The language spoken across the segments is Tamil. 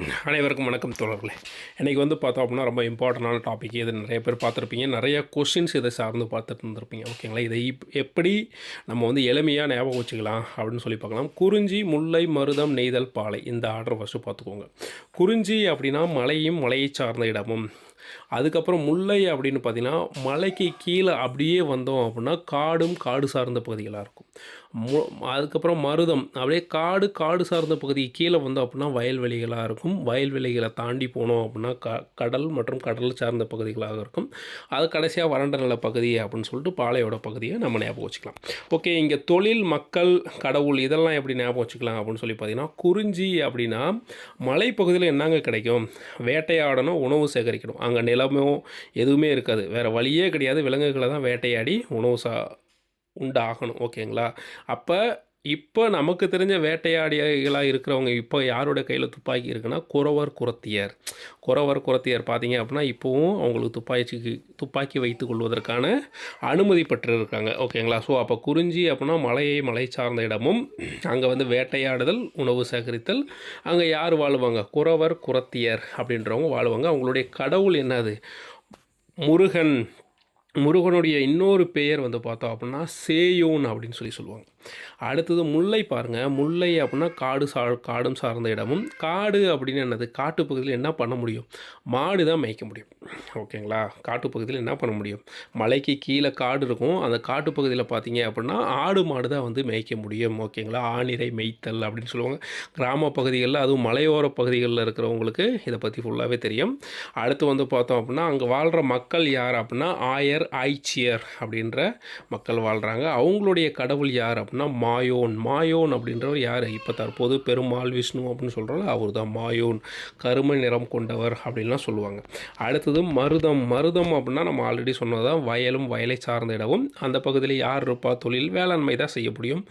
அனைவருக்கும் வணக்கம் தோழர்களே. இன்றைக்கி பார்த்தோம் அப்படின்னா ரொம்ப இம்பார்ட்டண்டான டாபிக். இது நிறைய பேர் பார்த்துருப்பீங்க, நிறைய கொஷின்ஸ் இதை சார்ந்து பார்த்துட்டு இருந்திருப்பீங்க. ஓகேங்களா, இதை எப்படி நம்ம எளிமையாக ஞாபகம் வச்சுக்கலாம் அப்படின்னு சொல்லி பார்க்கலாம். குறிஞ்சி, முல்லை, மருதம், நெய்தல், பாலை, இந்த ஆர்டர் ஃபஸ்ட்டு பார்த்துக்கோங்க. குறிஞ்சி அப்படின்னா மலையும் மலையை சார்ந்த இடமும். அதுக்கப்புறம் முல்லை அப்படின்னு பார்த்திங்கன்னா மலைக்கு கீழே அப்படியே வந்தோம் அப்படின்னா காடும் காடு சார்ந்த பகுதிகளாக இருக்கும். அதுக்கப்புறம் மருதம் அப்படியே காடு சார்ந்த பகுதிக்கு கீழே வந்தோம் அப்படின்னா வயல்வெளிகளாக இருக்கும். வயல்வெளிகளை தாண்டி போனோம் அப்படின்னா கடல் மற்றும் கடல் சார்ந்த பகுதிகளாக இருக்கும். அது கடைசியாக வறண்ட நில பகுதி அப்படின்னு சொல்லிட்டு பாலையோட பகுதியை நம்ம ஞாபகம் வச்சுக்கலாம். ஓகே, இங்கே தொழில், மக்கள், கடவுள் இதெல்லாம் எப்படி ஞாபகம் வச்சுக்கலாம் அப்படின்னு சொல்லி பார்த்திங்கன்னா, குறிஞ்சி அப்படின்னா மலைப்பகுதியில் என்னங்க கிடைக்கும்? வேட்டையாடணும், உணவு சேகரிக்கணும். அங்கே நிலமோ எதுவுமே இருக்காது, வேறு வழியே கிடையாது. விலங்குகளை தான் வேட்டையாடி உணவு உண்டாகணும். ஓகேங்களா, அப்போ இப்போ நமக்கு தெரிஞ்ச வேட்டையாடிகளாக இருக்கிறவங்க இப்போ யாரோட கையில் துப்பாக்கி இருக்குன்னா குறவர் குறத்தியர் பார்த்தீங்க அப்படின்னா இப்போவும் அவங்களுக்கு துப்பாக்கி வைத்து கொள்வதற்கான அனுமதி பெற்றிருக்காங்க. ஓகேங்களா, ஸோ அப்போ குறிஞ்சி அப்படின்னா மலை சார்ந்த இடமும், அங்கே வேட்டையாடுதல், உணவு சேகரித்தல். அங்கே யார் வாழுவாங்க? குறத்தியர் அப்படின்றவங்க வாழுவாங்க. அவங்களுடைய கடவுள் என்னது? முருகனுடைய இன்னொரு பெயர் பார்த்தோம் அப்படின்னா சேயோன் அப்படின்னு சொல்லுவாங்க. அடுத்தது முல்லை பாருங்கள். முல்லை அப்படின்னா காடும் சார்ந்த இடமும். காடு அப்படின்னு என்னது? காட்டுப்பகுதியில் என்ன பண்ண முடியும்? மாடு தான் மேய்க்க முடியும். ஓகேங்களா, காட்டுப்பகுதியில் என்ன பண்ண முடியும்? மலைக்கு கீழே காடு இருக்கும். அந்த காட்டுப்பகுதியில் பார்த்தீங்க அப்படின்னா ஆடு மாடு தான் மேய்க்க முடியும். ஓகேங்களா, ஆணிரை மேய்த்தல் அப்படின்னு சொல்லுவாங்க. கிராம பகுதிகளில், அதுவும் மலையோர பகுதிகளில் இருக்கிறவங்களுக்கு இதை பற்றி ஃபுல்லாகவே தெரியும். அடுத்து பார்த்தோம் அப்படின்னா அங்கே வாழ்கிற மக்கள் யார் அப்படின்னா ஆய்ச்சியர் அப்படின்ற மக்கள் வாழ்கிறாங்க. அவங்களுடைய கடவுள் யார் அப்படின்னா மாயோன் அப்படின்றவர் யார்? இப்போ தற்போது பெருமாள் விஷ்ணு அப்படின்னு சொல்கிறோம், அவர் தான் மாயோன், கருமை நிறம் கொண்டவர் அப்படின்லாம் சொல்லுவாங்க. அடுத்தது மருதம் அப்படின்னா நம்ம ஆல்ரெடி சொன்னதான் வயலும் வயலை சார்ந்த இடமும். அந்த பகுதியில் யார் இருப்பா? தொழில் வேளாண்மை தான் செய்ய முடியும்.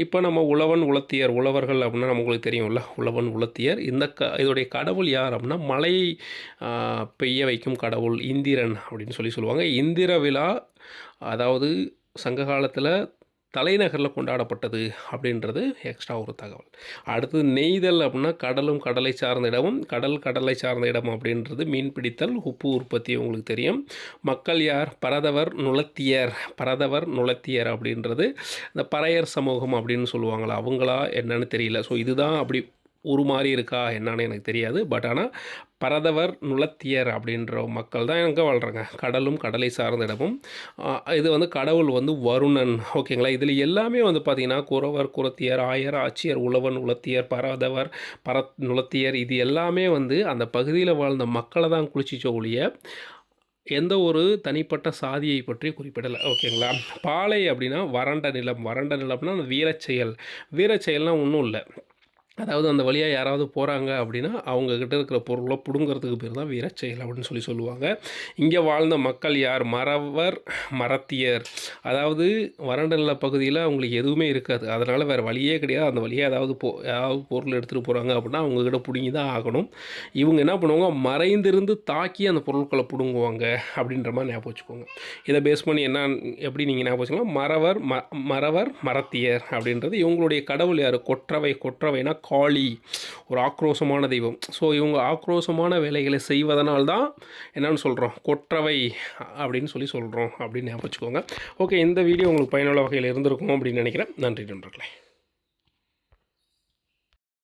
இப்போ நம்ம உழவர்கள் அப்படின்னா நம்மளுக்கு தெரியும்ல, உழவன் உலத்தியர். இதோடைய கடவுள் யார் அப்படின்னா மழையை பெய்ய வைக்கும் கடவுள் இந்திரன் அப்படின்னு சொல்லுவாங்க. இந்திர விழா அதாவது சங்க காலத்தில் தலைநகரில் கொண்டாடப்பட்டது அப்படின்றது எக்ஸ்ட்ரா ஒரு தகவல். அடுத்தது நெய்தல் அப்படின்னா கடலை சார்ந்த இடமும், கடலை சார்ந்த இடம் அப்படின்றது மீன் பிடித்தல், உப்பு உற்பத்தி உங்களுக்கு தெரியும். மக்கள் யார்? பரதவர் நுளத்தியர் அப்படின்றது இந்த பறையர் சமூகம் அப்படின்னு சொல்லுவாங்களா, அவங்களா என்னன்னு தெரியல. ஸோ இதுதான் அப்படி உருமாறி இருக்கா என்னன்னு எனக்கு தெரியாது. பட் ஆனால் பரதவர் நுளத்தியர் அப்படின்ற மக்கள் தான் எங்கே வாழ்கிறாங்க? கடலும் கடலை சார்ந்த இடமும். இது கடவுள் வருணன். ஓகேங்களா, இதில் எல்லாமே பார்த்திங்கன்னா குறத்தியர், ஆயர், ஆட்சியர், உழவன் உலத்தியர், பரதவர் நுளத்தியர், இது எல்லாமே அந்த பகுதியில் வாழ்ந்த மக்களை தான் குளிச்சிச்சோ ஒழிய எந்த ஒரு தனிப்பட்ட சாதியை பற்றி குறிப்பிடலை. ஓகேங்களா, பாலை அப்படின்னா வறண்ட நிலம்னா அந்த வீரச்செயல்னால் ஒன்றும் இல்லை. அதாவது அந்த வழியாக யாராவது போகிறாங்க அப்படின்னா அவங்கக்கிட்ட இருக்கிற பொருளை பிடுங்கிறதுக்கு பேர் தான் வீரச்செயல் அப்படின்னு சொல்லுவாங்க. இங்கே வாழ்ந்த மக்கள் யார்? மரத்தியர். அதாவது வறண்ட நில பகுதியில் அவங்களுக்கு எதுவுமே இருக்காது, அதனால் வேறு வழியே கிடையாது. அந்த வழியாக ஏதாவது பொருள் எடுத்துகிட்டு போகிறாங்க அப்படின்னா அவங்கக்கிட்ட பிடுங்கி தான் ஆகணும். இவங்க என்ன பண்ணுவாங்க? மறைந்திருந்து தாக்கி அந்த பொருட்களை பிடுங்குவாங்க அப்படின்ற மாதிரி ஞாபகம் வச்சுக்கோங்க. இதை பேஸ் பண்ணி எப்படி நீங்கள் ஞாபகம் வச்சுக்கலாம்? மரத்தியர் அப்படின்றது இவங்களுடைய கடவுள் யார்? கொற்றவைனா காளி, ஒரு ஆக்ரோஷமான தெய்வம். ஸோ இவங்க ஆக்ரோஷமான வேலைகளை செய்வதனால்தான் என்னன்னு சொல்கிறோம்? கொற்றவை அப்படின்னு சொல்கிறோம் அப்படின்னு ஞாபகம் வச்சுக்கோங்க. ஓகே, இந்த வீடியோ உங்களுக்கு பயனுள்ள வகையில் இருந்திருக்கும் அப்படின்னு நினைக்கிறேன். நன்றி நண்பர்களே.